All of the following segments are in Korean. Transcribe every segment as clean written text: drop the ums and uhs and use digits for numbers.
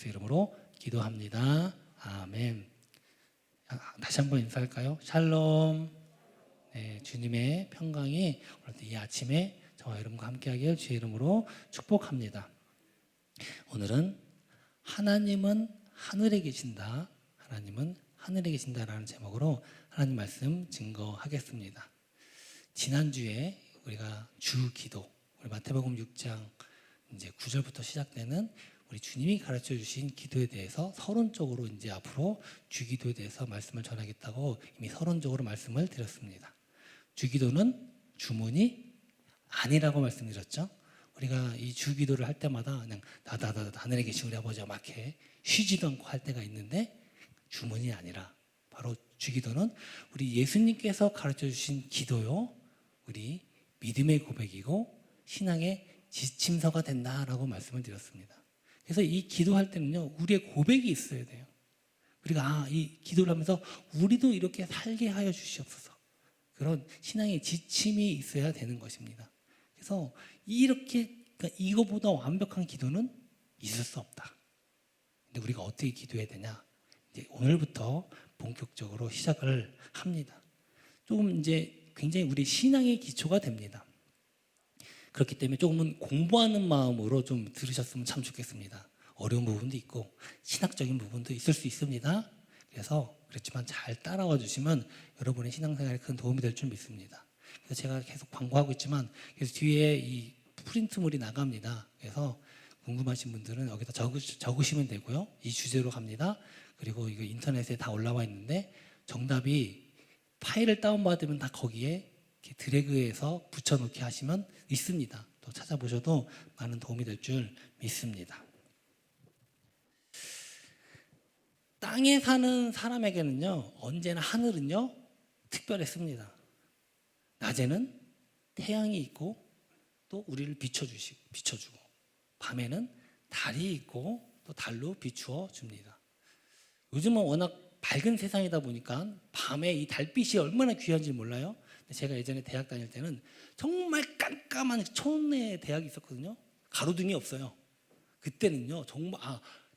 예수 이름으로 기도합니다. 아멘. 다시 한번 인사할까요? 샬롬. 네, 주님의 평강이 오늘 이 아침에 저와 여러분과 함께하길 주의 이름으로 축복합니다. 오늘은 하나님은 하늘에 계신다. 하나님은 하늘에 계신다라는 제목으로 하나님 말씀 증거하겠습니다. 지난주에 우리가 주 기도, 우리 마태복음 6장 이제 9절부터 시작되는 우리 주님이 가르쳐 주신 기도에 대해서 서론적으로 이제 앞으로 주 기도에 대해서 말씀을 전하겠다고 이미 서론적으로 말씀을 드렸습니다. 주 기도는 주문이 아니라고 말씀드렸죠. 우리가 이 주 기도를 할 때마다 그냥 다다다 하늘에 계신 우리 아버지 막 이렇게 쉬지도 않고 할 때가 있는데 주문이 아니라 바로 주 기도는 우리 예수님께서 가르쳐 주신 기도요, 우리 믿음의 고백이고 신앙의 지침서가 된다라고 말씀을 드렸습니다. 그래서 이 기도할 때는요, 우리의 고백이 있어야 돼요. 우리가 이 기도를 하면서 우리도 이렇게 살게 하여 주시옵소서. 그런 신앙의 지침이 있어야 되는 것입니다. 그래서 이렇게 이거보다 완벽한 기도는 있을 수 없다. 근데 우리가 어떻게 기도해야 되냐? 이제 오늘부터 본격적으로 시작을 합니다. 조금 이제 굉장히 우리 신앙의 기초가 됩니다. 그렇기 때문에 조금은 공부하는 마음으로 좀 들으셨으면 참 좋겠습니다. 어려운 부분도 있고 신학적인 부분도 있을 수 있습니다. 그렇지만 잘 따라와 주시면 여러분의 신앙생활에 큰 도움이 될 줄 믿습니다. 그래서 제가 계속 광고하고 있지만 그래서 뒤에 이 프린트물이 나갑니다. 그래서 궁금하신 분들은 여기다 적으시면 되고요. 이 주제로 갑니다. 그리고 이거 인터넷에 다 올라와 있는데 정답이 파일을 다운받으면 다 거기에 이렇게 드래그해서 붙여넣기 하시면 있습니다. 또 찾아보셔도 많은 도움이 될 줄 믿습니다. 땅에 사는 사람에게는요, 언제나 하늘은요 특별했습니다. 낮에는 태양이 있고 또 우리를 비춰주고, 밤에는 달이 있고 또 달로 비추어 줍니다. 요즘은 워낙 밝은 세상이다 보니까 밤에 이 달빛이 얼마나 귀한지 몰라요. 제가 예전에 대학 다닐 때는 정말 깜깜한 촌에 대학이 있었거든요. 가로등이 없어요. 그때는요 정말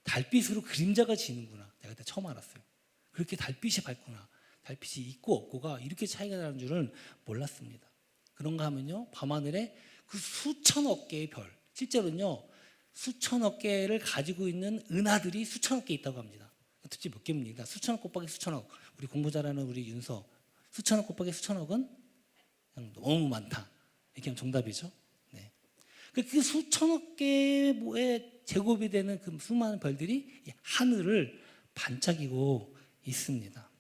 달빛으로 그림자가 지는구나, 내가 그때 처음 알았어요. 그렇게 달빛이 밝구나, 달빛이 있고 없고가 이렇게 차이가 나는 줄은 몰랐습니다. 그런가 하면요, 밤하늘에 그 수천억 개의 별, 실제로는요 수천억 개를 가지고 있는 은하들이 수천억 개 있다고 합니다. 도대체 몇 개입니까? 수천억 곱하기 수천억. 우리 공부 잘하는 우리 윤서, 수천억 곱하기 수천억은 그냥 너무 많다, 이렇게 하면 정답이죠. 네. 그 수천억 개의 제곱이 되는 그 수많은 별들이 하늘을 반짝이고 있습니다.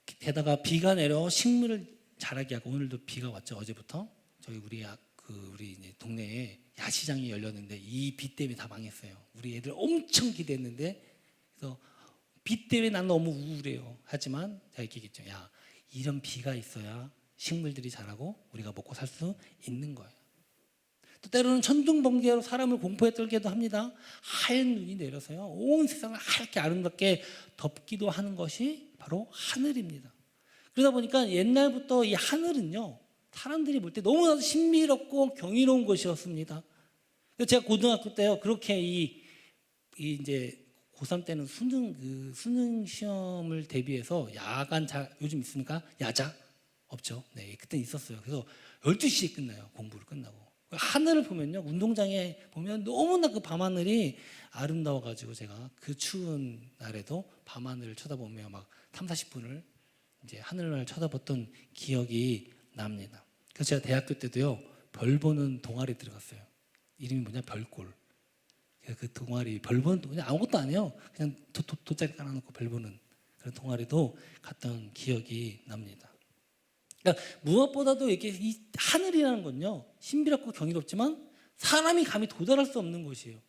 게다가 비가 내려 식물을 자라게 하고, 오늘도 비가 왔죠. 어제부터 저희 우리 이제 동네에 야시장이 열렸는데 이 비 때문에 다 망했어요. 우리 애들 엄청 기대했는데, 그래서 비 때문에 난 너무 우울해요. 하지만 제가 얘기했죠. 이런 비가 있어야 식물들이 자라고 우리가 먹고 살 수 있는 거예요. 또 때로는 천둥번개로 사람을 공포에 떨게도 합니다. 하얀 눈이 내려서요 온 세상을 하얗게 아름답게 덮기도 하는 것이 바로 하늘입니다. 그러다 보니까 옛날부터 이 하늘은요 사람들이 볼 때 너무나도 신비롭고 경이로운 것이었습니다. 제가 고등학교 때요 그렇게 이제 고3 때는 수능 시험을 대비해서 요즘 있습니까? 야자? 없죠. 네, 그때 있었어요. 그래서 12시에 끝나요. 공부를 끝나고. 하늘을 보면요, 운동장에 보면 너무나 그 밤하늘이 아름다워가지고 제가 그 추운 날에도 밤하늘을 쳐다보며 막 3, 40분을 이제 하늘을 쳐다봤던 기억이 납니다. 그래서 제가 대학교 때도요 별 보는 동아리 들어갔어요. 이름이 뭐냐, 별골. 그 동아리, 별 보는 동아리 아무것도 안 해요. 그냥 돗자리 깔아놓고 별 보는 그런 동아리도 갔던 기억이 납니다. 그러니까 무엇보다도 이 하늘이라는 건요 신비롭고 경이롭지만 사람이 감히 도달할 수 없는 것이에요.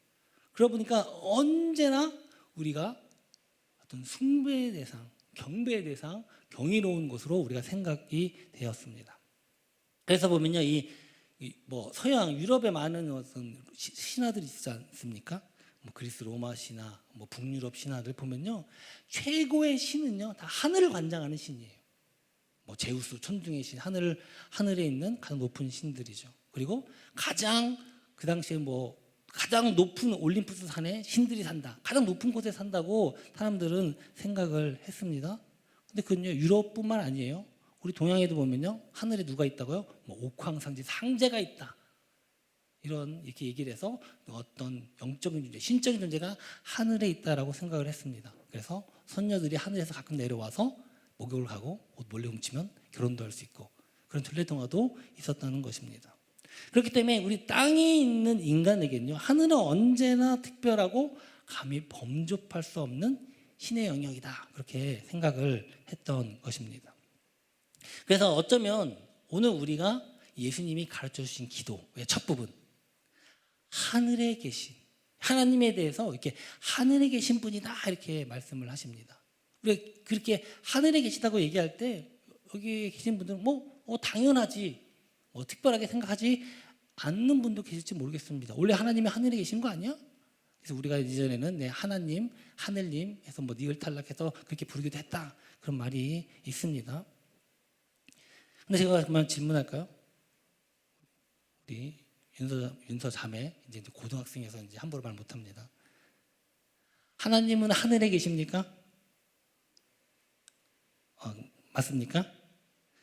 그러다 보니까 언제나 우리가 어떤 숭배의 대상, 경배의 대상, 경이로운 것으로 우리가 생각이 되었습니다. 그래서 보면요 서양 유럽에 많은 어떤 신화들이 있지 않습니까? 그리스 로마 신화, 북유럽 신화들 보면요 최고의 신은요 다 하늘을 관장하는 신이에요. 제우스, 천둥의 신, 하늘에 있는 가장 높은 신들이죠. 그리고 가장 그 당시에 가장 높은 올림푸스 산에 신들이 산다. 가장 높은 곳에 산다고 사람들은 생각을 했습니다. 근데 그건요, 유럽뿐만 아니에요. 우리 동양에도 보면요, 하늘에 누가 있다고요? 뭐 옥황상제 상제가 있다. 이렇게 얘기를 해서 어떤 영적인 존재, 신적인 존재가 하늘에 있다라고 생각을 했습니다. 그래서 선녀들이 하늘에서 가끔 내려와서 목욕을 하고 옷 몰래 훔치면 결혼도 할 수 있고 그런 전래동화도 있었다는 것입니다. 그렇기 때문에 우리 땅에 있는 인간에게는요, 하늘은 언제나 특별하고 감히 범접할 수 없는 신의 영역이다. 그렇게 생각을 했던 것입니다. 그래서 어쩌면 오늘 우리가 예수님이 가르쳐 주신 기도의 첫 부분, 하늘에 계신 하나님에 대해서 이렇게 하늘에 계신 분이다 이렇게 말씀을 하십니다. 우리가 그렇게 하늘에 계시다고 얘기할 때 여기 계신 분들은 당연하지, 특별하게 생각하지 않는 분도 계실지 모르겠습니다. 원래 하나님이 하늘에 계신 거 아니야? 그래서 우리가 이전에는 하나님, 하늘님 해서 니을탈락해서 그렇게 부르기도 했다, 그런 말이 있습니다. 근데 제가 그만 질문할까요? 우리 윤서 자매, 이제 고등학생에서 이제 함부로 말 못합니다. 하나님은 하늘에 계십니까? 맞습니까?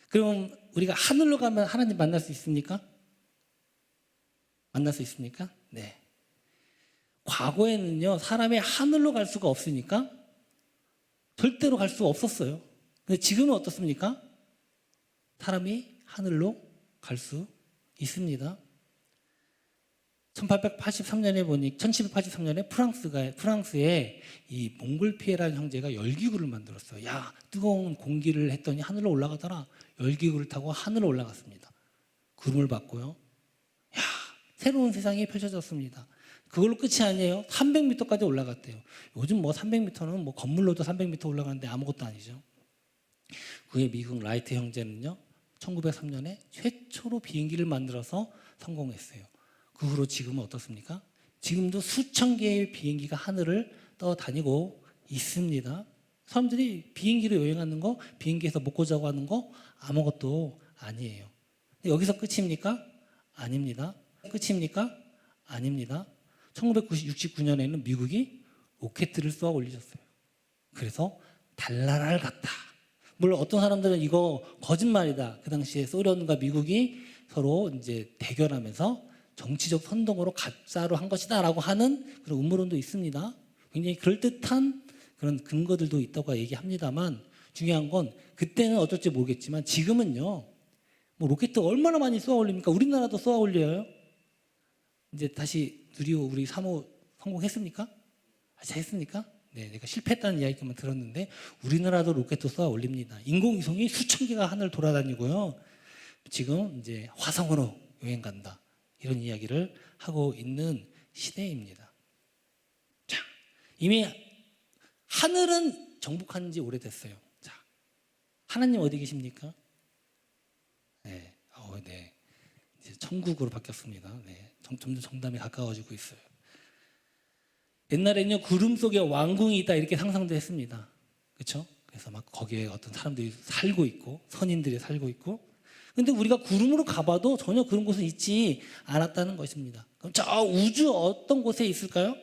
그럼 우리가 하늘로 가면 하나님 만날 수 있습니까? 만날 수 있습니까? 네. 과거에는요, 사람이 하늘로 갈 수가 없으니까 절대로 갈 수가 없었어요. 근데 지금은 어떻습니까? 사람이 하늘로 갈 수 있습니다. 1783년에 프랑스에 이 몽골피에라는 형제가 열기구를 만들었어요. 야, 뜨거운 공기를 했더니 하늘로 올라가더라. 열기구를 타고 하늘로 올라갔습니다. 구름을 받고요. 야, 새로운 세상이 펼쳐졌습니다. 그걸로 끝이 아니에요. 300m까지 올라갔대요. 요즘 300m는 건물로도 300m 올라가는데 아무것도 아니죠. 그의 미국 라이트 형제는요, 1903년에 최초로 비행기를 만들어서 성공했어요. 그 후로 지금은 어떻습니까? 지금도 수천 개의 비행기가 하늘을 떠다니고 있습니다. 사람들이 비행기로 여행하는 거, 비행기에서 먹고 자고 하는 거 아무것도 아니에요. 여기서 끝입니까? 아닙니다. 끝입니까? 아닙니다. 1969년에는 미국이 로켓을 쏘아 올리셨어요. 그래서 달나라를 갔다. 물론 어떤 사람들은 이거 거짓말이다. 그 당시에 소련과 미국이 서로 이제 대결하면서 정치적 선동으로 가짜로 한 것이다라고 하는 그런 음모론도 있습니다. 굉장히 그럴듯한 그런 근거들도 있다고 얘기합니다만, 중요한 건 그때는 어쩔지 모르겠지만 지금은요, 로켓 얼마나 많이 쏘아 올립니까? 우리나라도 쏘아 올려요. 이제 다시 누리호 우리 사모 성공했습니까? 아직 했습니까? 네, 내가 실패했다는 이야기만 들었는데 우리나라도 로켓 쏘아 올립니다. 인공위성이 수천 개가 하늘 돌아다니고요. 지금 이제 화성으로 여행 간다, 이런 이야기를 하고 있는 시대입니다. 자, 이미 하늘은 정복한 지 오래됐어요. 자, 하나님 어디 계십니까? 네, 네. 이제 천국으로 바뀌었습니다. 네, 점점 정답에 가까워지고 있어요. 옛날에는요, 구름 속에 왕궁이 있다 이렇게 상상도 했습니다. 그렇죠? 그래서 거기에 어떤 사람들이 살고 있고 선인들이 살고 있고, 근데 우리가 구름으로 가봐도 전혀 그런 곳은 있지 않았다는 것입니다. 그럼 저 우주 어떤 곳에 있을까요?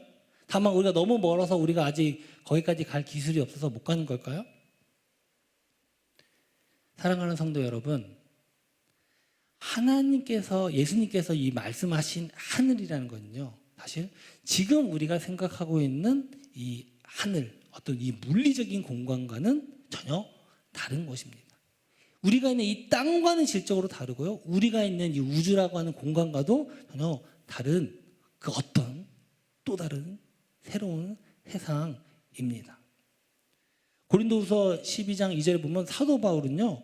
다만 우리가 너무 멀어서 우리가 아직 거기까지 갈 기술이 없어서 못 가는 걸까요? 사랑하는 성도 여러분, 예수님께서 이 말씀하신 하늘이라는 건요, 사실 지금 우리가 생각하고 있는 이 하늘, 어떤 이 물리적인 공간과는 전혀 다른 것입니다. 우리가 있는 이 땅과는 질적으로 다르고요, 우리가 있는 이 우주라고 하는 공간과도 전혀 다른 그 어떤 또 다른 새로운 세상입니다. 고린도후서 12장 2절에 보면 사도 바울은요,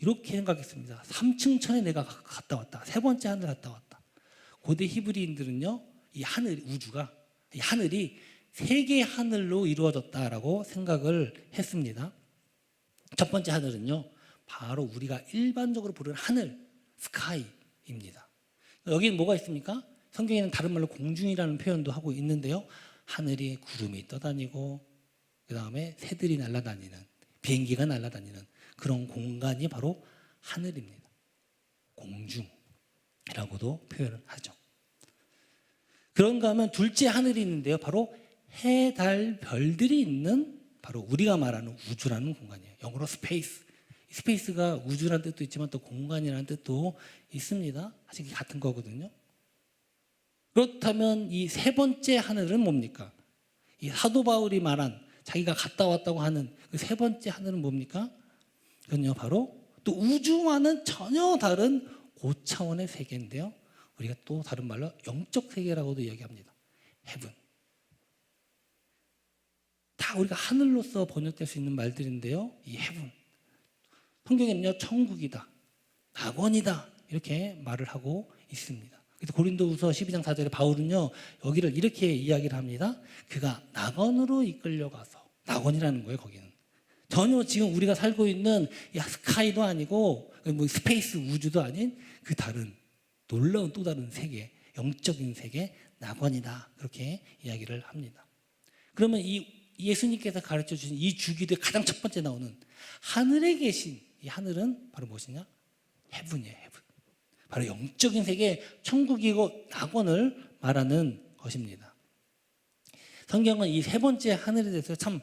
이렇게 생각했습니다. 3층 천에 내가 갔다 왔다. 세 번째 하늘 갔다 왔다. 고대 히브리인들은요, 이 하늘, 우주가, 이 하늘이 세 개의 하늘로 이루어졌다라고 생각을 했습니다. 첫 번째 하늘은요, 바로 우리가 일반적으로 부르는 하늘, 스카이입니다. 여기는 뭐가 있습니까? 성경에는 다른 말로 공중이라는 표현도 하고 있는데요, 하늘이 구름이 떠다니고 그 다음에 새들이 날아다니는, 비행기가 날아다니는 그런 공간이 바로 하늘입니다. 공중이라고도 표현을 하죠. 그런가 하면 둘째 하늘이 있는데요. 바로 해, 달, 별들이 있는 바로 우리가 말하는 우주라는 공간이에요. 영어로 스페이스. 스페이스가 우주라는 뜻도 있지만 또 공간이라는 뜻도 있습니다. 사실 같은 거거든요. 그렇다면 이 세 번째 하늘은 뭡니까? 이 사도 바울이 말한 자기가 갔다 왔다고 하는 그 세 번째 하늘은 뭡니까? 그건요, 바로 또 우주와는 전혀 다른 고차원의 세계인데요. 우리가 또 다른 말로 영적 세계라고도 이야기합니다. heaven. 다 우리가 하늘로서 번역될 수 있는 말들인데요. 이 heaven. 성경에는요, 천국이다, 낙원이다 이렇게 말을 하고 있습니다. 그래서 고린도후서 12장 4절에 바울은요, 여기를 이렇게 이야기를 합니다. 그가 낙원으로 이끌려가서, 낙원이라는 거예요, 거기는. 전혀 지금 우리가 살고 있는 스카이도 아니고 뭐 스페이스 우주도 아닌 그 다른 놀라운 또 다른 세계, 영적인 세계, 낙원이다 그렇게 이야기를 합니다. 그러면 이 예수님께서 가르쳐 주신 이 주기도에 가장 첫 번째 나오는 하늘에 계신 이 하늘은 바로 무엇이냐? 헤븐이에요. 헤븐. 바로 영적인 세계, 천국이고 낙원을 말하는 것입니다. 성경은 이 세 번째 하늘에 대해서 참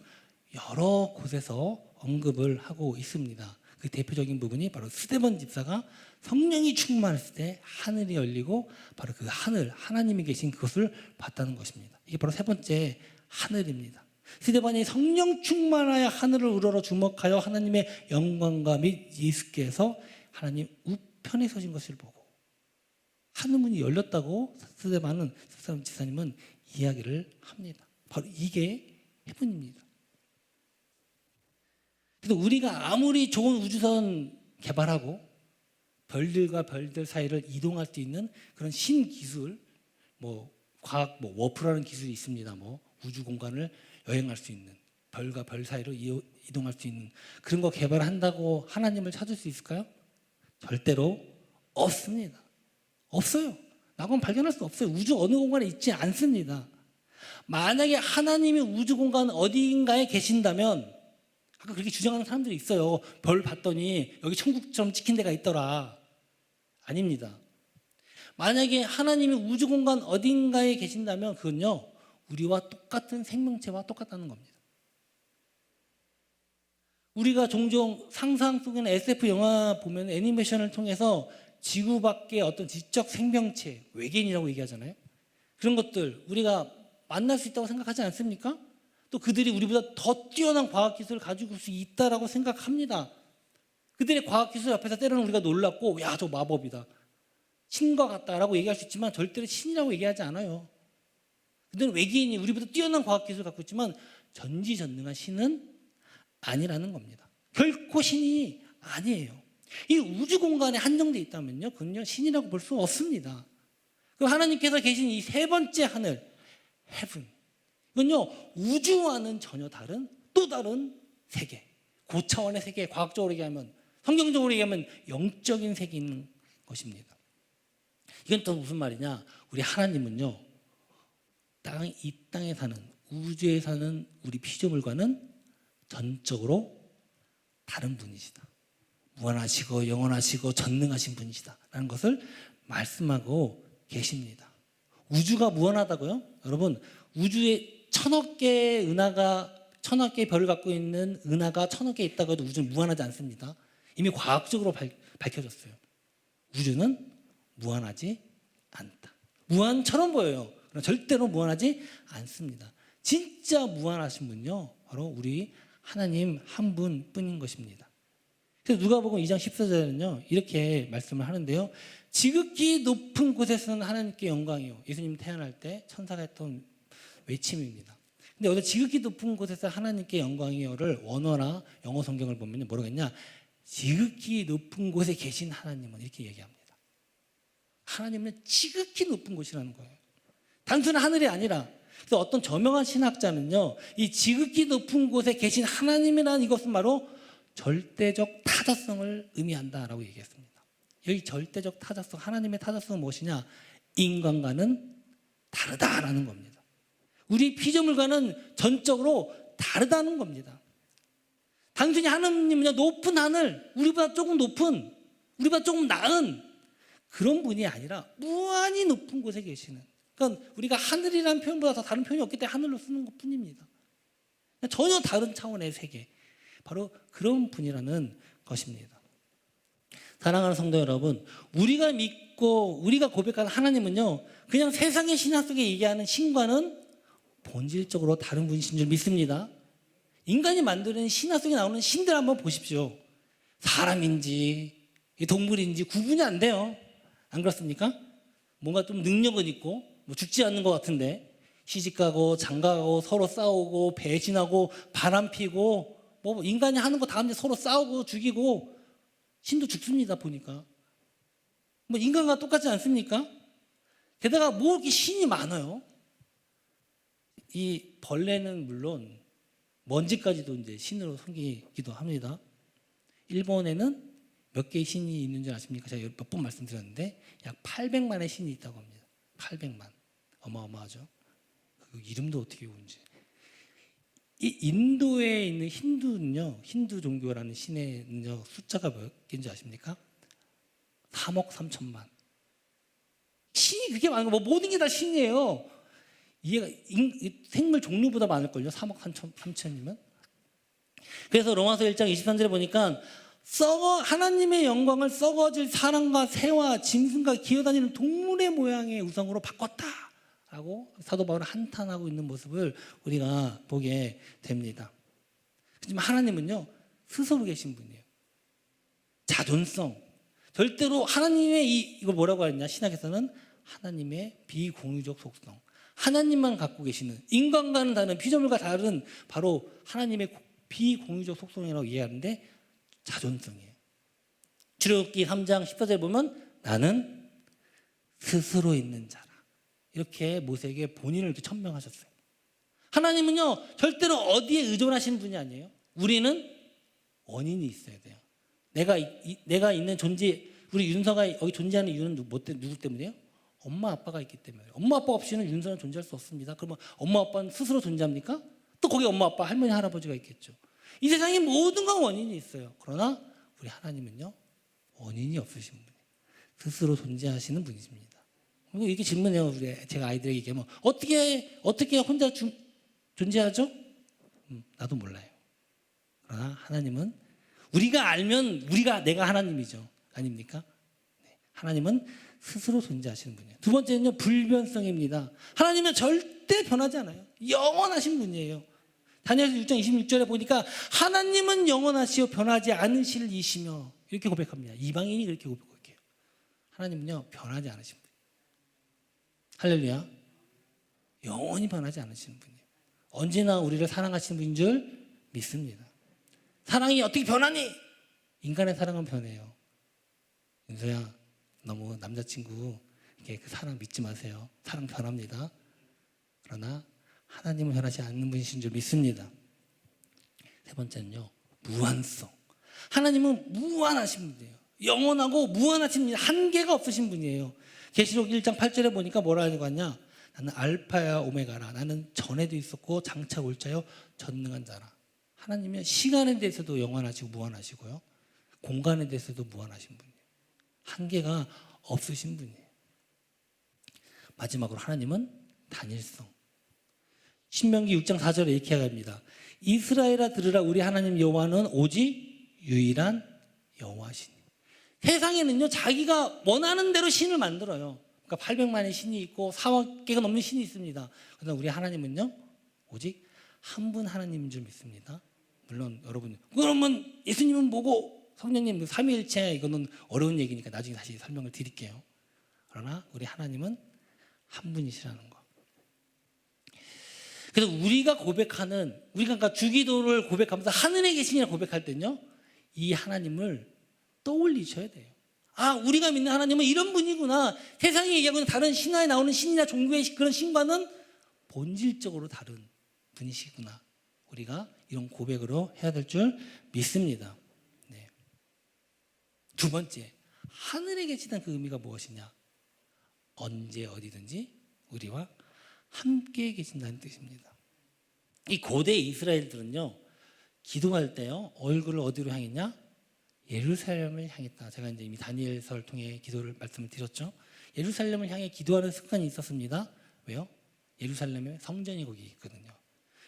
여러 곳에서 언급을 하고 있습니다. 그 대표적인 부분이 바로 스데반 집사가 성령이 충만했을 때 하늘이 열리고 바로 그 하늘, 하나님이 계신 그것을 봤다는 것입니다. 이게 바로 세 번째 하늘입니다. 스데반이 성령 충만하여 하늘을 우러러 주목하여 하나님의 영광과 및 예수께서 하나님 우편에 서신 것을 보고 하늘문이 열렸다고 스데반 집사님은 이야기를 합니다. 바로 이게 헤븐입니다. 그래서 우리가 아무리 좋은 우주선 개발하고 별들과 별들 사이를 이동할 수 있는 그런 신기술, 뭐 과학, 뭐 워프라는 기술이 있습니다. 뭐 우주 공간을 여행할 수 있는, 별과 별 사이로 이동할 수 있는 그런 거 개발한다고 하나님을 찾을 수 있을까요? 절대로 없습니다. 없어요. 낙원 발견할 수 없어요. 우주 어느 공간에 있지 않습니다. 만약에 하나님이 우주 공간 어디인가에 계신다면, 아까 그렇게 주장하는 사람들이 있어요. 별 봤더니 여기 천국처럼 찍힌 데가 있더라. 아닙니다. 만약에 하나님이 우주 공간 어딘가에 계신다면 그건요, 우리와 똑같은 생명체와 똑같다는 겁니다. 우리가 종종 상상 속에는 SF 영화 보면 애니메이션을 통해서 지구 밖의 어떤 지적 생명체, 외계인이라고 얘기하잖아요. 그런 것들 우리가 만날 수 있다고 생각하지 않습니까? 또 그들이 우리보다 더 뛰어난 과학기술을 가지고 수 있다라고 생각합니다. 그들의 과학기술 앞에서 때로는 우리가 놀랍고, 야, 저 마법이다, 신과 같다라고 얘기할 수 있지만 절대로 신이라고 얘기하지 않아요. 그들은 외계인이 우리보다 뛰어난 과학기술을 갖고 있지만 전지전능한 신은 아니라는 겁니다. 결코 신이 아니에요. 이 우주 공간에 한정되어 있다면요, 그건요, 신이라고 볼 수 없습니다. 그 하나님께서 계신 이 세 번째 하늘, 헤븐, 이건요, 우주와는 전혀 다른 또 다른 세계, 고차원의 세계, 과학적으로 얘기하면, 성경적으로 얘기하면 영적인 세계인 것입니다. 이건 또 무슨 말이냐? 우리 하나님은요, 이 땅에 사는, 우주에 사는 우리 피조물과는 전적으로 다른 분이시다. 무한하시고 영원하시고 전능하신 분이시다 라는 것을 말씀하고 계십니다. 우주가 무한하다고요? 여러분, 우주에 천억 개의 별을 갖고 있는 은하가 천억 개 있다고 해도 우주는 무한하지 않습니다. 이미 과학적으로 밝혀졌어요. 우주는 무한하지 않다. 무한처럼 보여요. 그러나 절대로 무한하지 않습니다. 진짜 무한하신 분요, 바로 우리 하나님 한 분뿐인 것입니다. 그래서 누가복음 2장 14절에는요 이렇게 말씀을 하는데요, 지극히 높은 곳에서는 하나님께 영광이요. 예수님 태어날 때 천사가 했던 외침입니다. 근데 어디 지극히 높은 곳에서 하나님께 영광이요를 원어나 영어 성경을 보면 뭐라겠냐? 지극히 높은 곳에 계신 하나님은, 이렇게 얘기합니다. 하나님은 지극히 높은 곳이라는 거예요. 단순한 하늘이 아니라. 그래서 어떤 저명한 신학자는요, 이 지극히 높은 곳에 계신 하나님이라는 이것은 바로 절대적 타자성을 의미한다라고 얘기했습니다. 여기 절대적 타자성, 하나님의 타자성은 무엇이냐? 인간과는 다르다라는 겁니다. 우리 피조물과는 전적으로 다르다는 겁니다. 단순히 하나님은요, 높은 하늘, 우리보다 조금 높은, 우리보다 조금 나은 그런 분이 아니라 무한히 높은 곳에 계시는, 그러니까 우리가 하늘이라는 표현보다 더 다른 표현이 없기 때문에 하늘로 쓰는 것 뿐입니다. 전혀 다른 차원의 세계, 바로 그런 분이라는 것입니다. 사랑하는 성도 여러분, 우리가 믿고 우리가 고백하는 하나님은요, 그냥 세상의 신화 속에 얘기하는 신과는 본질적으로 다른 분이신 줄 믿습니다. 인간이 만드는 신화 속에 나오는 신들 한번 보십시오. 사람인지 동물인지 구분이 안 돼요. 안 그렇습니까? 뭔가 좀 능력은 있고 뭐 죽지 않는 것 같은데 시집가고 장가가고 서로 싸우고 배신하고 바람피고 뭐 인간이 하는 거 다 하는데 서로 싸우고 죽이고 신도 죽습니다. 보니까 뭐 인간과 똑같지 않습니까? 게다가 뭐 이렇게 신이 많아요. 이 벌레는 물론 먼지까지도 이제 신으로 섬기기도 합니다. 일본에는 몇 개의 신이 있는 줄 아십니까? 제가 몇 번 말씀드렸는데 약 800만의 신이 있다고 합니다. 800만. 어마어마하죠. 그 이름도 어떻게 오는지. 이 인도에 있는 힌두는요, 힌두 종교라는 신의 숫자가 몇 개인지 아십니까? 3억 3천만. 신이 그렇게 많은 거, 뭐 모든 게 다 신이에요. 이해가, 생물 종류보다 많을걸요, 3억 3천이면. 그래서 로마서 1장 23절에 보니까 하나님의 영광을 썩어질 사람과 새와 짐승과 기어다니는 동물의 모양의 우상으로 바꿨다라고 사도 바울은 한탄하고 있는 모습을 우리가 보게 됩니다. 하지만 하나님은요, 스스로 계신 분이에요. 자존성, 절대로 하나님의 이걸 뭐라고 하느냐, 신학에서는 하나님의 비공유적 속성, 하나님만 갖고 계시는, 인간과는 다른, 피조물과 다른 바로 하나님의 비공유적 속성이라고 이해하는데 자존성이에요. 출애굽기 3장 14절에 보면 나는 스스로 있는 자라, 이렇게 모세에게 본인을 이렇게 천명하셨어요. 하나님은요, 절대로 어디에 의존하시는 분이 아니에요. 우리는 원인이 있어야 돼요. 내가 있는 존재, 우리 윤서가 여기 존재하는 이유는 누구 때문이에요? 엄마 아빠가 있기 때문에. 엄마 아빠 없이는 윤서는 존재할 수 없습니다. 그러면 엄마 아빠는 스스로 존재합니까? 또 거기 엄마 아빠 할머니 할아버지가 있겠죠. 이 세상에 모든 건 원인이 있어요. 그러나 우리 하나님은요, 원인이 없으신 분이에요. 스스로 존재하시는 분이십니다. 그리고 이렇게 질문해요. 제가 아이들에게 얘기하면 어떻게 혼자 존재하죠? 나도 몰라요. 그러나 하나님은 우리가 알면 내가 하나님이죠. 아닙니까? 네. 하나님은 스스로 존재하시는 분이에요. 두 번째는요, 불변성입니다. 하나님은 절대 변하지 않아요. 영원하신 분이에요. 다니엘서 6장 26절에 보니까 하나님은 영원하시오 변하지 않으실 이시며, 이렇게 고백합니다. 이방인이 그렇게 고백해요. 하나님은요, 변하지 않으신 분이에요. 할렐루야. 영원히 변하지 않으시는 분이에요. 언제나 우리를 사랑하시는 분인 줄 믿습니다. 사랑이 어떻게 변하니? 인간의 사랑은 변해요. 윤서야, 너무 남자친구 이렇게 그 사랑 믿지 마세요. 사랑 변합니다. 그러나 하나님은 변하지 않는 분이신 줄 믿습니다. 세 번째는요, 무한성. 하나님은 무한하신 분이에요. 영원하고 무한하신 분이에요. 한계가 없으신 분이에요. 계시록 1장 8절에 보니까 뭐라고 하냐, 나는 알파야 오메가라. 나는 전에도 있었고 장차 올 자요 전능한 자라. 하나님은 시간에 대해서도 영원하시고 무한하시고요, 공간에 대해서도 무한하신 분이에요. 한계가 없으신 분이에요. 마지막으로 하나님은 단일성. 신명기 6장 4절에 이렇게 합니다. 이스라엘아 들으라, 우리 하나님 여호와는 오직 유일한 여호와시니. 세상에는요, 자기가 원하는 대로 신을 만들어요. 그러니까 800만의 신이 있고 4억 개가 넘는 신이 있습니다. 그러나 우리 하나님은요, 오직 한 분 하나님인 줄 믿습니다. 물론 여러분, 그러면 예수님은 뭐고 성령님 삼위일체, 이거는 어려운 얘기니까 나중에 다시 설명을 드릴게요. 그러나 우리 하나님은 한 분이시라는 거. 그래서 우리가 그러니까 주기도를 고백하면서 하늘에 계시냐 고백할 때는요, 이 하나님을 떠올리셔야 돼요. 아, 우리가 믿는 하나님은 이런 분이구나. 세상에 얘기하고 있는 다른 신화에 나오는 신이나 종교의 그런 신과는 본질적으로 다른 분이시구나. 우리가 이런 고백으로 해야 될 줄 믿습니다. 네. 두 번째, 하늘에 계시다는 그 의미가 무엇이냐? 언제 어디든지 우리와 함께 계신다는 뜻입니다. 이 고대 이스라엘들은요, 기도할 때요, 얼굴을 어디로 향했냐? 예루살렘을 향했다. 제가 이제 이미 다니엘서를 통해 말씀을 드렸죠. 예루살렘을 향해 기도하는 습관이 있었습니다. 왜요? 예루살렘에 성전이 거기 있거든요.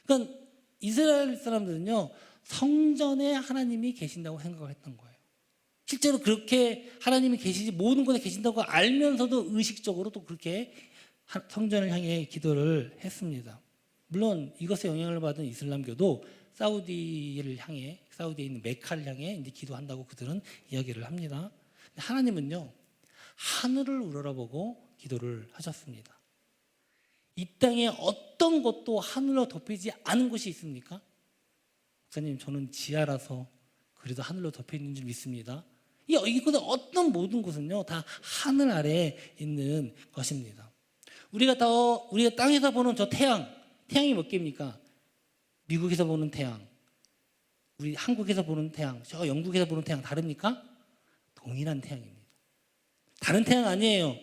그러니까 이스라엘 사람들은요, 성전에 하나님이 계신다고 생각을 했던 거예요. 실제로 그렇게 하나님이 계시지, 모든 곳에 계신다고 알면서도 의식적으로 또 그렇게 성전을 향해 기도를 했습니다. 물론 이것에 영향을 받은 이슬람교도 사우디를 향해, 사우디에 있는 메카를 향해 이제 기도한다고 그들은 이야기를 합니다. 하나님은요, 하늘을 우러러보고 기도를 하셨습니다. 이 땅에 어떤 것도 하늘로 덮이지 않은 곳이 있습니까? 목사님, 저는 지하라서 그래도 하늘로 덮여 있는 줄 믿습니다. 이곳은 어떤 모든 곳은요, 다 하늘 아래에 있는 것입니다. 우리가 땅에서 보는 저 태양이 몇 개입니까? 미국에서 보는 태양, 우리 한국에서 보는 태양, 저 영국에서 보는 태양 다릅니까? 동일한 태양입니다. 다른 태양 아니에요.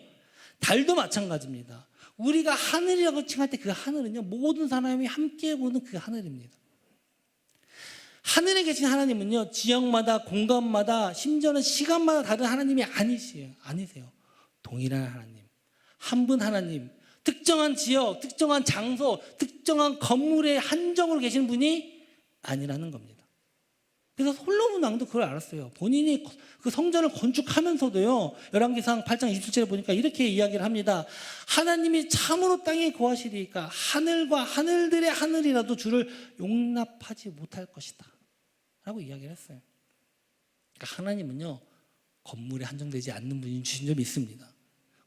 달도 마찬가지입니다. 우리가 하늘이라고 칭할 때 그 하늘은요, 모든 사람이 함께 보는 그 하늘입니다. 하늘에 계신 하나님은요, 지역마다, 공간마다, 심지어는 시간마다 다른 하나님이 아니세요. 동일한 하나님, 한 분 하나님, 특정한 지역, 특정한 장소, 특정한 건물의 한정으로 계시는 분이 아니라는 겁니다. 그래서 솔로몬 왕도 그걸 알았어요. 본인이 그 성전을 건축하면서도요, 열왕기상 8장 27절에 보니까 이렇게 이야기를 합니다. 하나님이 참으로 땅에 거하시리까 하늘과 하늘들의 하늘이라도 주를 용납하지 못할 것이다 라고 이야기를 했어요. 그러니까 하나님은요, 건물에 한정되지 않는 분이 주신 점이 있습니다.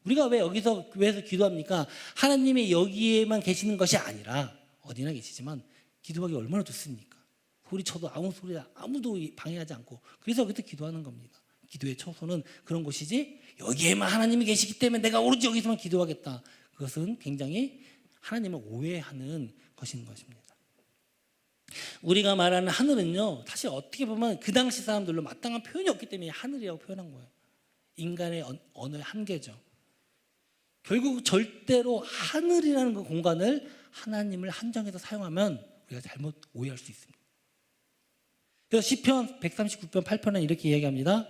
우리가 왜 여기서 교회에서 기도합니까? 하나님이 여기에만 계시는 것이 아니라 어디나 계시지만 기도하기 얼마나 좋습니까? 소리 쳐도 아무도 방해하지 않고, 그래서 그때 기도하는 겁니다. 기도의 처소는 그런 곳이지, 여기에만 하나님이 계시기 때문에 내가 오로지 여기서만 기도하겠다, 그것은 굉장히 하나님을 오해하는 것인 것입니다. 우리가 말하는 하늘은요, 사실 어떻게 보면 그 당시 사람들로 마땅한 표현이 없기 때문에 하늘이라고 표현한 거예요. 인간의 언어의 한계죠. 결국 절대로 하늘이라는 그 공간을 하나님을 한정해서 사용하면 우리가 잘못 오해할 수 있습니다. 그래서 시편 139편 8편은 이렇게 이야기합니다.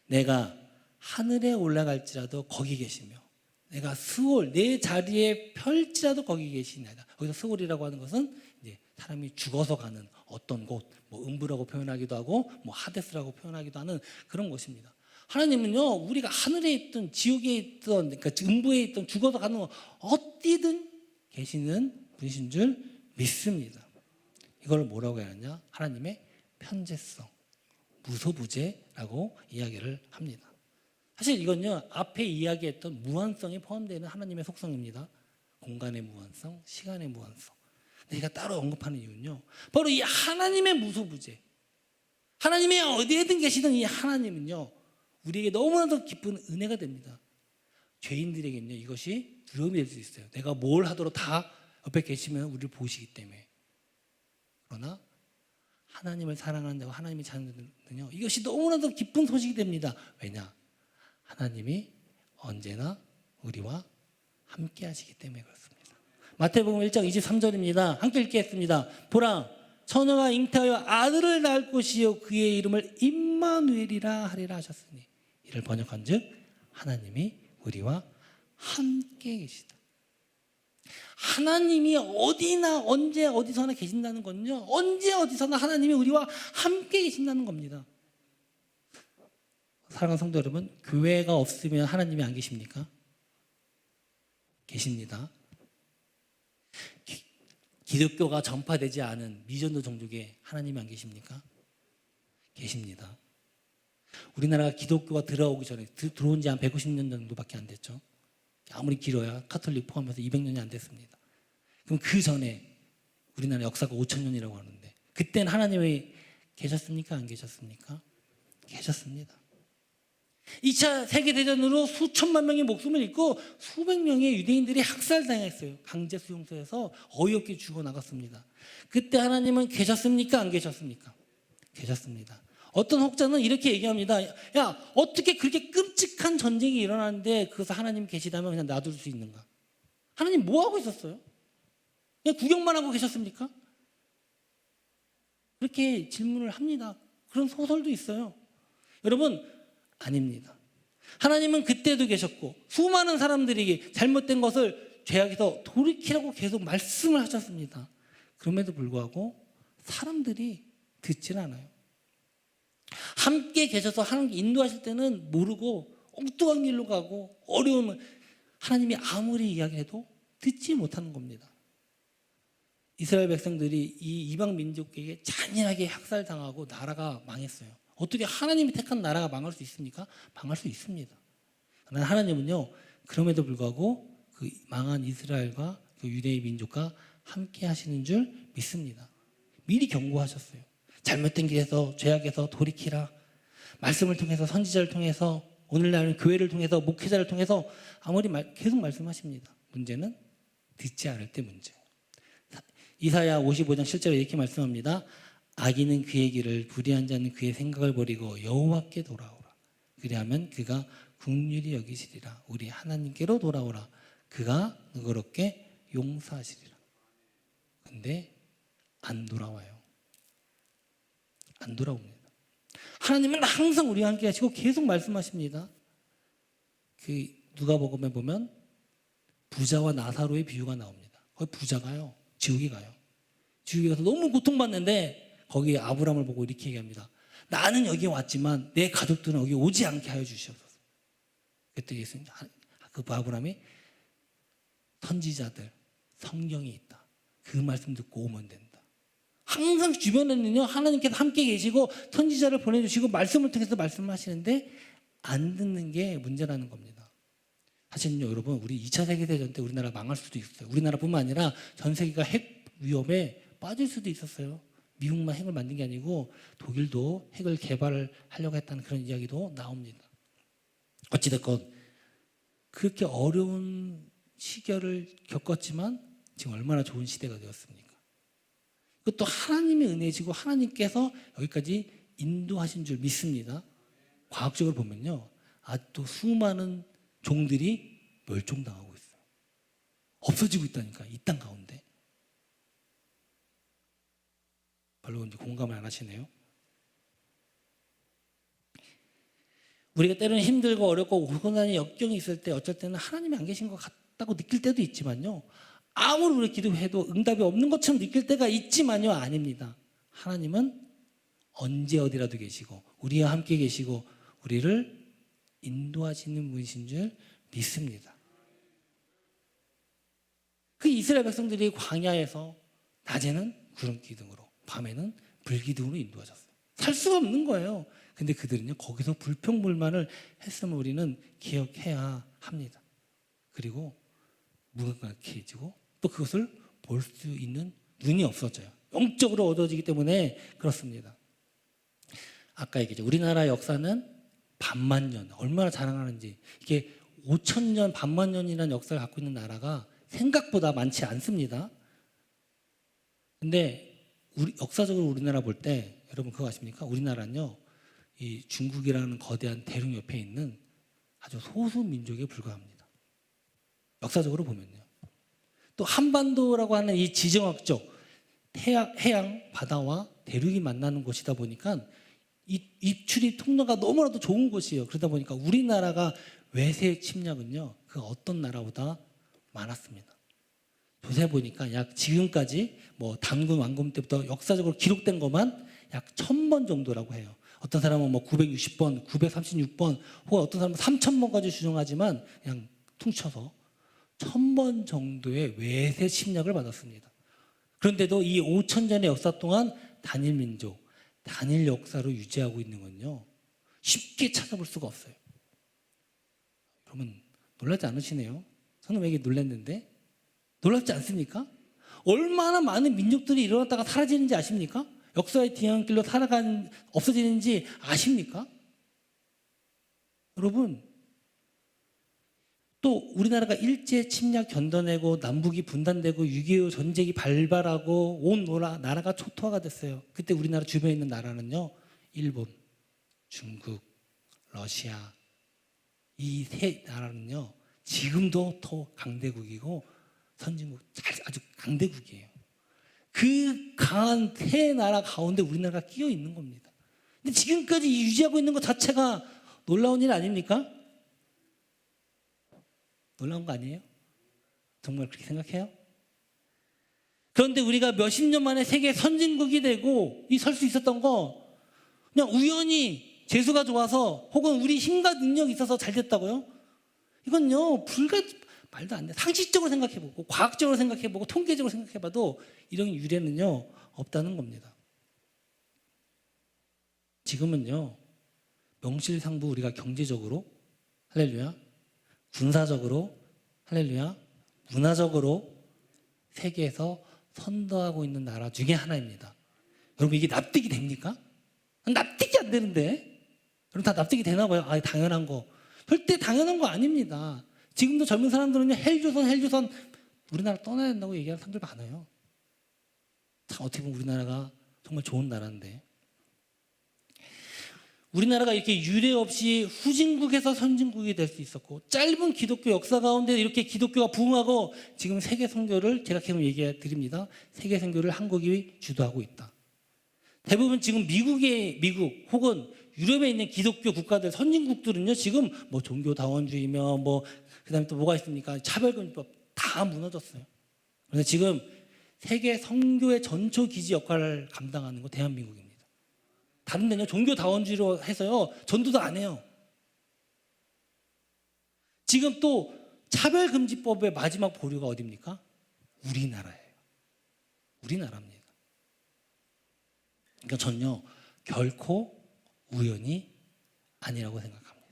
내가 하늘에 올라갈지라도 거기 계시며 내가 스올 내 자리에 펼지라도 거기 계시나이다. 거기서 스올이라고 하는 것은 이제 사람이 죽어서 가는 어떤 곳, 뭐 음부라고 표현하기도 하고 뭐 하데스라고 표현하기도 하는 그런 곳입니다. 하나님은요, 우리가 하늘에 있든 지옥에 있든, 그러니까 음부에 있든 죽어서 가는 거 어디든 계시는 분이신 줄 믿습니다. 이걸 뭐라고 해야 하냐? 하나님의 편재성, 무소부재라고 이야기를 합니다. 사실 이건요, 앞에 이야기했던 무한성이 포함되는 하나님의 속성입니다. 공간의 무한성, 시간의 무한성. 제가 따로 언급하는 이유는요, 바로 이 하나님의 무소부재, 하나님의 어디에든 계시던 이 하나님은요, 우리에게 너무나도 기쁜 은혜가 됩니다. 죄인들에게는요, 이것이 두려움이 될 수 있어요. 내가 뭘 하도록 다 옆에 계시면 우리를 보시기 때문에. 그러나 하나님을 사랑하는 자와 하나님의 자녀들은요, 이것이 너무나도 기쁜 소식이 됩니다. 왜냐? 하나님이 언제나 우리와 함께 하시기 때문에 그렇습니다. 마태복음 1장 23절입니다. 함께 읽겠습니다. 보라, 처녀가 잉태하여 아들을 낳을 것이요 그의 이름을 임마누엘이라 하리라 하셨으니, 이를 번역한즉 하나님이 우리와 함께 계시다. 하나님이 어디나 언제 어디서나 계신다는 건요, 언제 어디서나 하나님이 우리와 함께 계신다는 겁니다. 사랑하는 성도 여러분, 교회가 없으면 하나님이 안 계십니까? 계십니다. 기독교가 전파되지 않은 미전도 종족에 하나님이 안 계십니까? 계십니다. 우리나라가 기독교가 들어오기 전에, 들어온 지 한 150년 정도밖에 안 됐죠. 아무리 길어야 카톨릭 포함해서 200년이 안 됐습니다. 그럼 그 전에 우리나라 역사가 5,000년이라고 하는데, 그때는 하나님이 계셨습니까? 안 계셨습니까? 계셨습니다. 2차 세계대전으로 수천만 명의 목숨을 잃고 수백 명의 유대인들이 학살당했어요. 강제 수용소에서 어이없게 죽어나갔습니다. 그때 하나님은 계셨습니까? 안 계셨습니까? 계셨습니다. 어떤 혹자는 이렇게 얘기합니다. 야, 어떻게 그렇게 끔찍한 전쟁이 일어나는데 그것을 하나님 계시다면 그냥 놔둘 수 있는가? 하나님 뭐 하고 있었어요? 그냥 구경만 하고 계셨습니까? 그렇게 질문을 합니다. 그런 소설도 있어요. 여러분, 아닙니다. 하나님은 그때도 계셨고 수많은 사람들이 잘못된 것을 죄악에서 돌이키라고 계속 말씀을 하셨습니다. 그럼에도 불구하고 사람들이 듣질 않아요. 함께 계셔서 하나님 인도하실 때는 모르고 엉뚱한 길로 가고 어려움을 하나님이 아무리 이야기해도 듣지 못하는 겁니다. 이스라엘 백성들이 이 이방 민족에게 잔인하게 학살당하고 나라가 망했어요. 어떻게 하나님이 택한 나라가 망할 수 있습니까? 망할 수 있습니다. 그러나 하나님은요, 그럼에도 불구하고 그 망한 이스라엘과 그 유대의 민족과 함께 하시는 줄 믿습니다. 미리 경고하셨어요. 잘못된 길에서 죄악에서 돌이키라. 말씀을 통해서 선지자를 통해서 오늘날 교회를 통해서 목회자를 통해서 아무리 계속 말씀하십니다. 문제는 듣지 않을 때 문제예요. 이사야 55장 7절에 이렇게 말씀합니다. 악인은 그의 길을 불의한 자는 그의 생각을 버리고 여호와께 돌아오라. 그리하면 그가 긍휼히 여기시리라. 우리 하나님께로 돌아오라. 그가 너그럽게 용서하시리라. 근데 안 돌아와요. 안 돌아옵니다. 하나님은 항상 우리와 함께 하시고 계속 말씀하십니다. 그 누가복음에 보면 부자와 나사로의 비유가 나옵니다. 거기 부자가요, 지옥에 가요. 지옥에 가서 너무 고통받는데 거기 아브라함을 보고 이렇게 얘기합니다. 나는 여기 왔지만 내 가족들은 여기 오지 않게 하여 주시옵소서. 그때 예수님, 그 아브라함이 선지자들, 성경이 있다. 그 말씀 듣고 오면 된다. 항상 주변에는요, 하나님께서 함께 계시고 선지자를 보내주시고 말씀을 통해서 말씀하시는데 안 듣는 게 문제라는 겁니다. 사실은요, 여러분, 우리 2차 세계대전 때 우리나라 망할 수도 있어요. 우리나라뿐만 아니라 전 세계가 핵 위협에 빠질 수도 있었어요. 미국만 핵을 만든 게 아니고 독일도 핵을 개발하려고 했다는 그런 이야기도 나옵니다. 어찌됐건 그렇게 어려운 시절을 겪었지만 지금 얼마나 좋은 시대가 되었습니까? 그것도 하나님의 은혜지고 하나님께서 여기까지 인도하신 줄 믿습니다. 과학적으로 보면요, 아직도 수많은 종들이 멸종당하고 있어요. 없어지고 있다니까, 이 땅 가운데. 별로 이제 공감을 안 하시네요. 우리가 때로는 힘들고 어렵고 고난의 역경이 있을 때 어쩔 때는 하나님이 안 계신 것 같다고 느낄 때도 있지만요, 아무리 우리 기도해도 응답이 없는 것처럼 느낄 때가 있지만요, 아닙니다. 하나님은 언제 어디라도 계시고 우리와 함께 계시고 우리를 인도하시는 분이신 줄 믿습니다. 그 이스라엘 백성들이 광야에서 낮에는 구름 기둥으로, 밤에는 불 기둥으로 인도하셨어요. 살 수가 없는 거예요. 근데 그들은요, 거기서 불평불만을 했음을 우리는 기억해야 합니다. 그리고 무감각해지고 또 그것을 볼 수 있는 눈이 없어져요. 영적으로 어두워지기 때문에 그렇습니다. 아까 얘기했죠. 우리나라 역사는 반만년, 얼마나 자랑하는지. 이게 5,000년, 반만년이라는 역사를 갖고 있는 나라가 생각보다 많지 않습니다. 근데 역사적으로 우리나라 볼 때 여러분 그거 아십니까? 우리나라는요, 이 중국이라는 거대한 대륙 옆에 있는 아주 소수 민족에 불과합니다. 역사적으로 보면요. 또 한반도라고 하는 이 지정학적 해양, 바다와 대륙이 만나는 곳이다 보니까 이 입출입 통로가 너무나도 좋은 곳이에요. 그러다 보니까 우리나라가 외세 침략은요, 그 어떤 나라보다 많았습니다. 조사해 보니까 약 지금까지 뭐 단군 왕군 때부터 역사적으로 기록된 것만 약 1000번 정도라고 해요. 어떤 사람은 뭐 960번, 936번, 혹은 어떤 사람은 3000번까지 주장하지만 그냥 퉁쳐서 1000번 정도의 외세 침략을 받았습니다. 그런데도 이 5000년의 역사 동안 단일 민족, 단일 역사로 유지하고 있는 건요, 쉽게 찾아볼 수가 없어요. 여러분 놀라지 않으시네요? 저는 왜 이렇게 놀랐는데? 놀랍지 않습니까? 얼마나 많은 민족들이 일어났다가 사라지는지 아십니까? 역사의 뒤안길로 없어지는지 아십니까? 여러분, 또 우리나라가 일제 침략 견뎌내고 남북이 분단되고 6.25 전쟁이 발발하고 온 나라가 초토화가 됐어요. 그때 우리나라 주변에 있는 나라는요, 일본, 중국, 러시아, 이 세 나라는요, 지금도 더 강대국이고 선진국, 아주 강대국이에요. 그 강한 세 나라 가운데 우리나라가 끼어 있는 겁니다. 근데 지금까지 유지하고 있는 것 자체가 놀라운 일 아닙니까? 놀라운 거 아니에요? 정말 그렇게 생각해요? 그런데 우리가 몇십 년 만에 세계 선진국이 되고 이 설 수 있었던 거 그냥 우연히 재수가 좋아서 혹은 우리 힘과 능력이 있어서 잘 됐다고요? 이건요 말도 안 돼. 상식적으로 생각해보고 과학적으로 생각해보고 통계적으로 생각해봐도 이런 유래는요 없다는 겁니다. 지금은요 명실상부 우리가 경제적으로 할렐루야, 군사적으로 할렐루야, 문화적으로 세계에서 선도하고 있는 나라 중에 하나입니다. 여러분 이게 납득이 됩니까? 납득이 안 되는데 여러분 다 납득이 되나 봐요. 아 당연한 거. 절대 당연한 거 아닙니다. 지금도 젊은 사람들은요 헬조선 우리나라 떠나야 된다고 얘기하는 사람들 많아요. 참 어떻게 보면 우리나라가 정말 좋은 나라인데 우리나라가 이렇게 유례 없이 후진국에서 선진국이 될 수 있었고 짧은 기독교 역사 가운데 이렇게 기독교가 부흥하고 지금 세계 선교를 제가 계속 얘기해 드립니다. 세계 선교를 한국이 주도하고 있다. 대부분 지금 미국 혹은 유럽에 있는 기독교 국가들 선진국들은요 지금 뭐 종교다원주의며 뭐 그다음에 또 뭐가 있습니까? 차별금지법 다 무너졌어요. 그런데 지금 세계 선교의 전초 기지 역할을 감당하는 거 대한민국입니다. 다른 데는 종교다원주의로 해서요 전도도 안 해요. 지금 또 차별금지법의 마지막 보류가 어디입니까? 우리나라예요. 우리나라입니다. 그러니까 전요 결코 우연이 아니라고 생각합니다.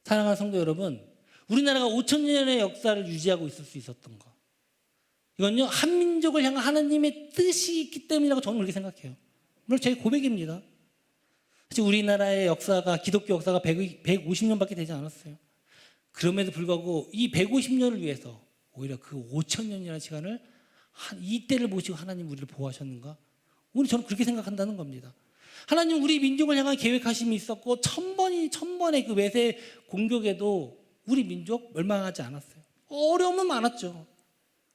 사랑하는 성도 여러분, 우리나라가 5,000년의 역사를 유지하고 있을 수 있었던 거 이건요 한민족을 향한 하나님의 뜻이 있기 때문이라고 저는 그렇게 생각해요. 물론 제 고백입니다. 사실 우리나라의 역사가 기독교 역사가 150년밖에 되지 않았어요. 그럼에도 불구하고 이 150년을 위해서 오히려 그 5,000년이라는 시간을 이때를 모시고 하나님 우리를 보호하셨는가? 오늘 저는 그렇게 생각한다는 겁니다. 하나님 우리 민족을 향한 계획하심이 있었고 천번의 그 외세 공격에도 우리 민족 멸망하지 않았어요. 어려움은 많았죠.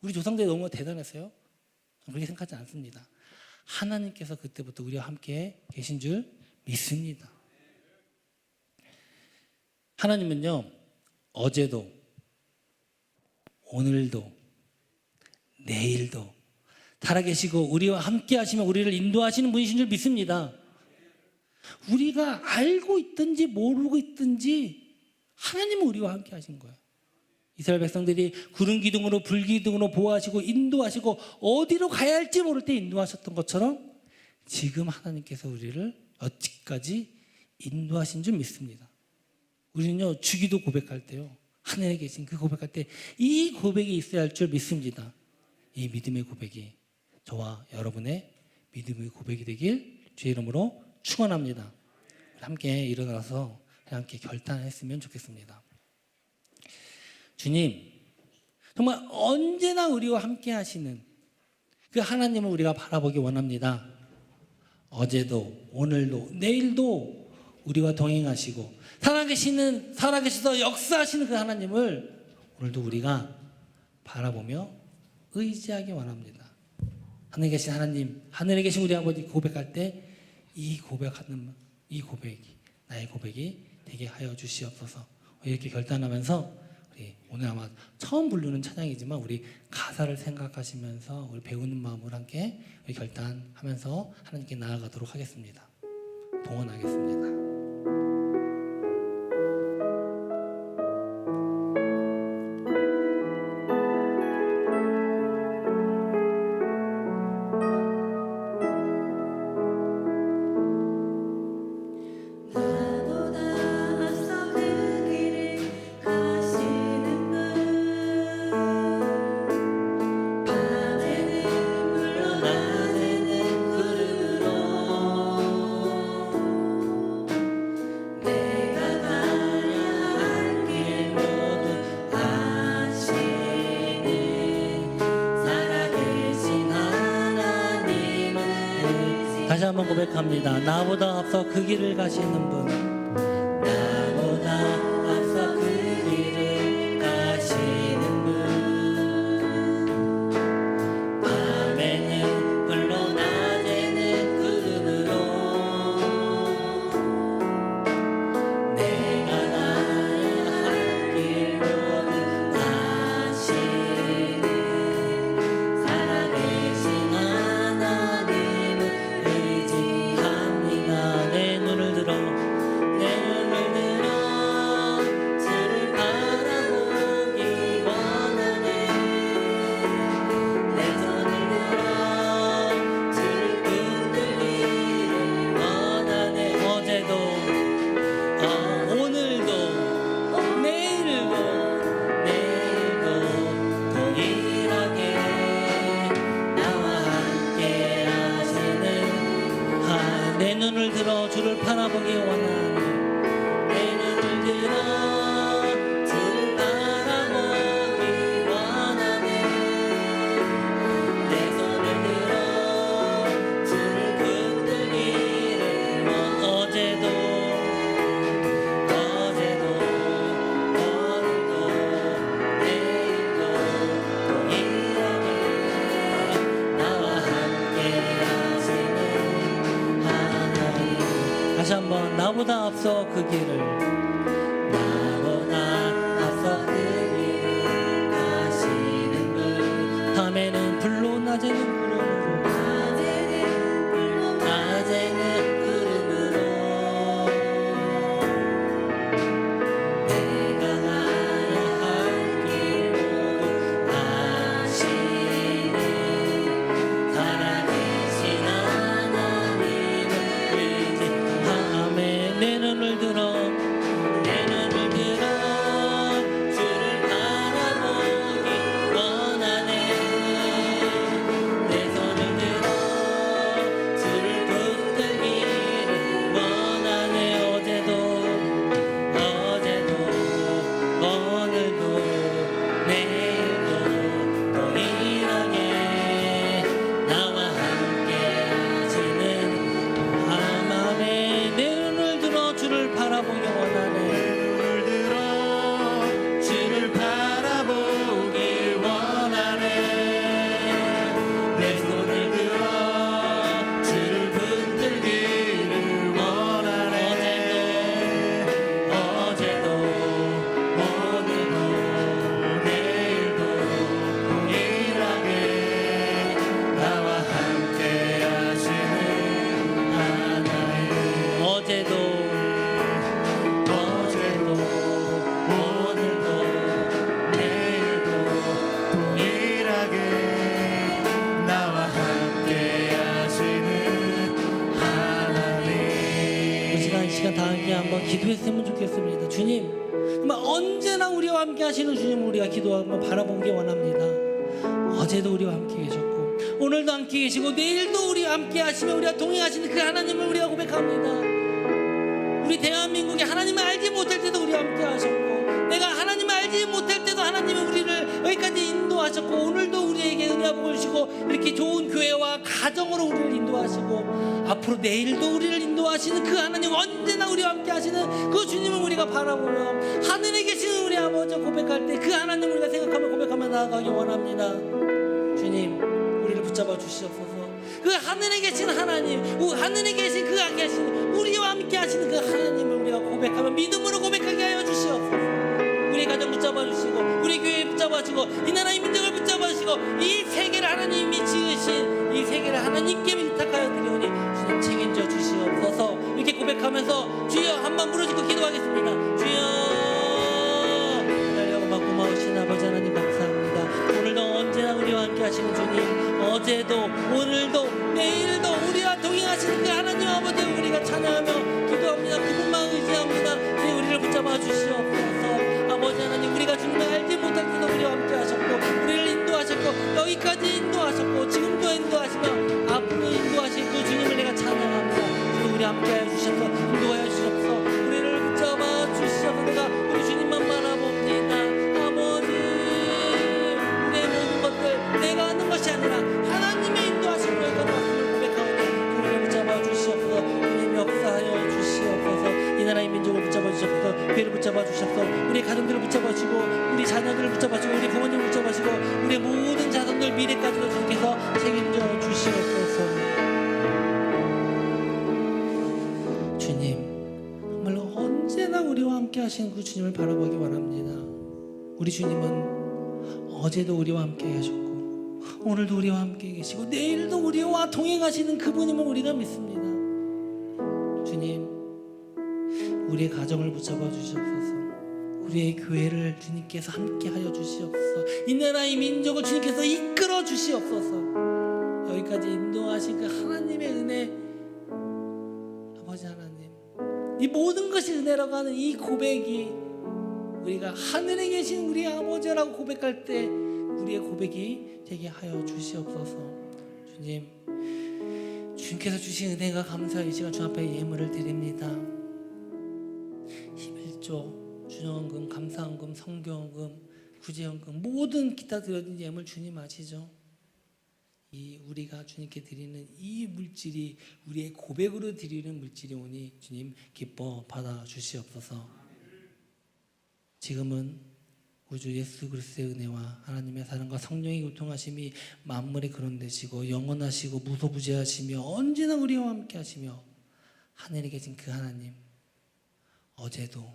우리 조상들이 너무 대단했어요. 저는 그렇게 생각하지 않습니다. 하나님께서 그때부터 우리와 함께 계신 줄 믿습니다. 하나님은요 어제도 오늘도 내일도 살아계시고 우리와 함께 하시며 우리를 인도하시는 분이신 줄 믿습니다. 우리가 알고 있든지 모르고 있든지 하나님은 우리와 함께 하신 거예요. 이스라엘 백성들이 구름 기둥으로 불 기둥으로 보호하시고 인도하시고 어디로 가야 할지 모를 때 인도하셨던 것처럼 지금 하나님께서 우리를 여기까지 인도하신 줄 믿습니다. 우리는요 주기도 고백할 때요 하늘에 계신 그 고백할 때 이 고백이 있어야 할 줄 믿습니다. 이 믿음의 고백이 저와 여러분의 믿음의 고백이 되길 주의 이름으로 축원합니다. 함께 일어나서 함께 결단했으면 좋겠습니다. 주님, 정말 언제나 우리와 함께 하시는 그 하나님을 우리가 바라보기 원합니다. 어제도 오늘도 내일도 우리와 동행하시고 살아계셔서 역사하시는 그 하나님을 오늘도 우리가 바라보며 의지하기 원합니다. 하늘에 계신 하나님, 하늘에 계신 우리 아버지 고백할 때 이 고백이 나의 고백이 되게 하여 주시옵소서. 이렇게 결단하면서 우리 오늘 아마 처음 부르는 찬양이지만 우리 가사를 생각하시면서 우리 배우는 마음으로 함께 우리 결단하면서 하나님께 나아가도록 하겠습니다. 동원하겠습니다. 다시 한번 고백합니다. 나보다 앞서 그 길을 가시는 분, 나보다 앞서 그 길을 가시는 분, 밤에는 불로 낮에는 구름으로 내가 가야 할 길 모두 아시는 들어 주를 바라보기 원하네. 내 눈을 들어 주를 바라보기 원하네. 내 손을 들어 주를 붙들기를 어제도 오늘도 내일도 동일하게 나와 함께 하시는 하나님. 다시 한번 나보다 앞서 그 길을 그 길을 가시는 분. 밤에는 불로 낮에는 구름으로 내가 가야 할 길 모두 아시는 살아계신 하나님을 의지하며 내 눈을 들어 주를 바라보기 원하네. 내 손을 들어 주를 붙들기를 원하네. 어제도 오늘도 내일도 동일하게 나와 함께 하시는 하나님의 내 눈을 들어 주를 바라보기 원하네. 주를 바라보기 원하네. 내 손을 들어 주를 붙들기를 원하네. 어제도 오늘도 내일도 동일하게 나와 함께 하시는 하나님. 어제도 오늘도 내일도 동일하게 나와 함께 하시는 하나님. 이 시간 다 함께 한번 기도했으면 좋겠습니다. 주님, 정말 언제나 우리와 함께 하시는 주님을 우리가 기도하며 바라보기 원합니다. 어제도 우리와 함께 계셨고 오늘도 함께 계시고 내일도 우리와 함께 하시며 우리와 동행하시는 그 하나님을 우리가 고백합니다. 우리 대한민국이 하나님을 알지 못할 때도 우리와 함께 하셨고 내가 하나님을 알지 못할 때도 하나님은 우리를 여기까지 인도하셨고 오늘도 우리에게 은혜와 복을 주시고 이렇게 좋은 교회와 가정으로 우리를 인도하시고 앞으로 내일도 우리를 인도하시는 그 하나님, 언제나 우리와 함께 하시는 그 주님을 우리가 바라보며 하늘에 계시는 우리 아버지 고백할 때 그 하나님을 우리가 생각하며 고백하며 나아가기 원합니다. 주님, 우리를 붙잡아 주시옵소서. 그 하늘에 계신 하나님, 하늘에 계신 그 계신 우리와 함께 하시는 그 하나님을 우리가 고백하며 믿음으로 고백하게 하여 주시옵소서. 우리 가정 붙잡아 주시고 우리 교회 붙잡아 주시고 이 나라의 민족을 붙잡아 주시고 이 세계를 하나님이 지으신 이 세계를 하나님께 위탁하여 드리오니 주님 책임져 주시옵소서. 이렇게 고백하면서 주여 한번 부르짖고 기도하겠습니다. 주여, 기다려고만 고마우신 아버지 하나님 감사합니다. 오늘도 언제나 우리와 함께 하시는 주님, 어제도 오늘도 내일도 우리와 동행하시는 그 하나님 아버지 우리가 찬양하며 기도합니다. 그분만 의지합니다. 주님 우리를 붙잡아 주시옵소서. 아버지 하나님, 우리가 주님을 알지 못할 때도 우리와 함께 하셨고 우리를 인도하셨고 여기까지 인도하셨고 지금도 인도하시며 앞으로 인도하실 그 주님을 내가 찬양합니다. 주님 우리 함께 하여 주셔서 인도하여 주셔서 우리를 붙잡아 주셔서 내가 우리 주님만 바라봅니다. 아버지, 우리의 모든 것들 내가 하는 것이 아니라 하나님의 인도하심으로 여기까지 왔음을 고백하오니 우리를 붙잡아 주시옵소서. 주님 역사하여 주시옵소서. 이 나라의 민족을 붙잡아 주시옵소서. 교회를 붙잡아 주시옵소서. 우리 가정들을 붙잡아 주시고 우리 자녀들을 붙잡아 주시고 우리 부모님을 붙잡아 주시고 우리의 모든 자손들 미래까지도 주님께서 책임져 주시옵소서. 주님, 정말로 언제나 우리와 함께 하시는 그 주님을 바라보기 원합니다. 우리 주님은 어제도 우리와 함께 계셨고 오늘도 우리와 함께 계시고 내일도 우리와 동행하시는 그분임을 우리가 믿습니다. 주님, 우리의 가정을 붙잡아 주시옵소서. 우리의 교회를 주님께서 함께 하여 주시옵소서. 이 나라의 민족을 주님께서 이끌어 주시옵소서. 여기까지 인도하신 그 하나님의 은혜, 아버지 하나님, 이 모든 것이 은혜라고 하는 이 고백이 우리가 하늘에 계신 우리 아버지라고 고백할 때 우리의 고백이 되게 하여 주시옵소서. 주님 주님께서 주신 은혜가 감사의 이 시간 주 앞에 예물을 드립니다. 11조, 주정헌금, 감사헌금, 성교헌금, 구제헌금 모든 기타 드려진 예물 주님 아시죠? 이 우리가 주님께 드리는 이 물질이 우리의 고백으로 드리는 물질이 오니 주님 기뻐 받아 주시옵소서. 지금은 우주 예수 그리스도의 은혜와 하나님의 사랑과 성령의 교통하심이 만물에 거론되시고 영원하시고 무소부재하시며 언제나 우리와 함께 하시며 하늘에 계신 그 하나님, 어제도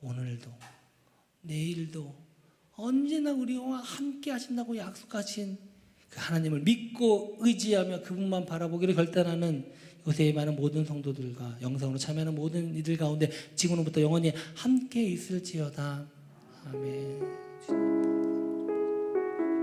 오늘도 내일도 언제나 우리와 함께 하신다고 약속하신 그 하나님을 믿고 의지하며 그분만 바라보기를 결단하는 요새에 많은 모든 성도들과 영상으로 참여하는 모든 이들 가운데 지금부터 영원히 함께 있을지어다. 아멘.